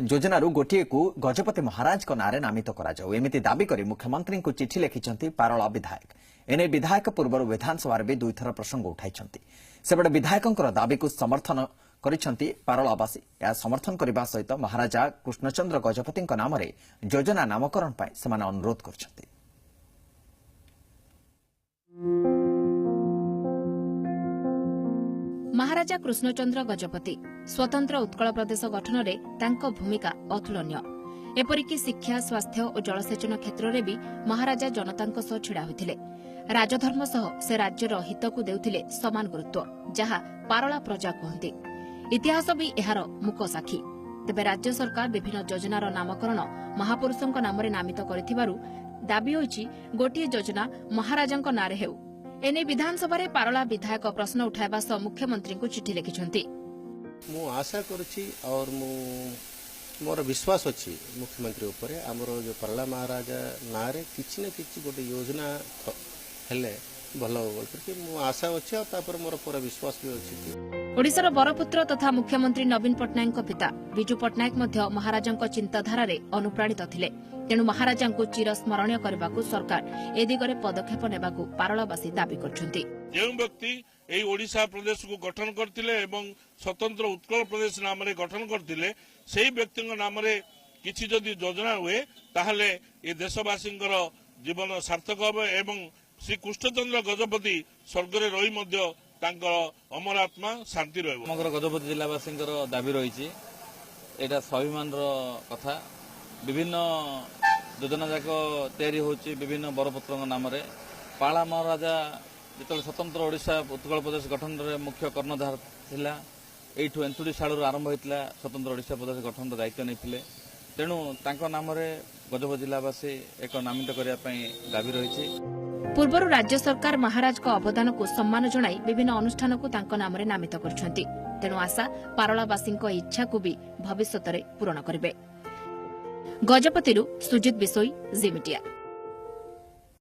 योजनारू गोटे को गजपति महाराज नारे नामित करमिति दाबी कर मुख्यमंत्री को चिठी लिखिंट पारला विधायक एने विधायक पूर्व विधानसभा भी दुईथर प्रसंग उठाई सेपटे विधायकों दाबी को समर्थन करिसेंति पारलावासी या समर्थन करने सहित महाराजा कृष्णचंद्र गजपति नाम योजना नामकरण पर अनुरोध कर महाराजा कृष्णचंद्र गजपति स्वतंत्र उत्कल प्रदेश गठन में भूमिका अतुलनीय। एपरिकी शिक्षा स्वास्थ्य और जलसेचन क्षेत्र में भी महाराजा जनता सह छिड़ा होते राजधर्म सह से राज्यर हित को देउथिले समान गुरुत्व जहाँ पारला प्रजा कहते इतिहास भी यार मुक साक्षी। तेबे राज्य सरकार विभिन्न योजनार नामकरण महापुरुषों नाम नामित करिथिबारु दाबी होईछि गोटे योजना महाराजा नारे हेउ। एने विधानसभा रे पारला विधायक प्रश्न उठाइबा सह मुख्यमंत्री को चिठी लिखिछंती। मु आशा करछि और मोर विश्वास अछि मुख्यमंत्री ऊपर हमरो जो पारला महाराजा नारे किछि न किछि गोटे योजना हेले भलो बोल करके मु आशा अछि और तापर मोर पूरा विश्वास भी अछि। ओडिसार बरपुत्र तथा मुख्यमंत्री नवीन पट्टनायक पिता विजु पट्टनायक मध्य महाराजा चिंताधारा रे अनुप्राणित थिले। तेणु महाराजा को चिरस्मरणीय करने को सरकार ए दिगरे पदक्षेप नेबा को पारलावासी दाबी करछंती। जो व्यक्ति एई ओडिशा प्रदेश को गठन करथिले एवं स्वतंत्र उत्कल प्रदेश नाम रे गठन करथिले सेही व्यक्ति नाम रे किछि जदि योजना हुए ताहले ए देशवासी जीवन सार्थक होबे एवं श्री कृष्णचंद्र गजपति स्वर्ग रे रही मध्य तांकर अमर आत्मा शांति रहबो। समग्र गजपति जिलावासी दाबी रही एटा स्वाभिमान कथा विभिन्न योजना जाक तैयारी होची विभिन्न बरपुत्र नाम पाला महाराजा जो स्वतंत्र ओडिशा उत्कल प्रदेश गठन रे मुख्य कर्णधार थिला एठू एंतुड़ी शालू आरंभ होता स्वतंत्र ओडिशा प्रदेश गठन दायित्व नहीं तेणु तांको नाम गजपति जिलावासी एक नामित करने दाबी रही। पूर्वर राज्य सरकार महाराज को अवदान को सम्मान जणाई विभिन्न अनुष्ठान को तांको नाम नामित करछंती। तेणु आशा पारलावासी इच्छा को भी भविष्य में पूरण करेंगे। गजपतिरु सुजित बिसोई जी मीडिया।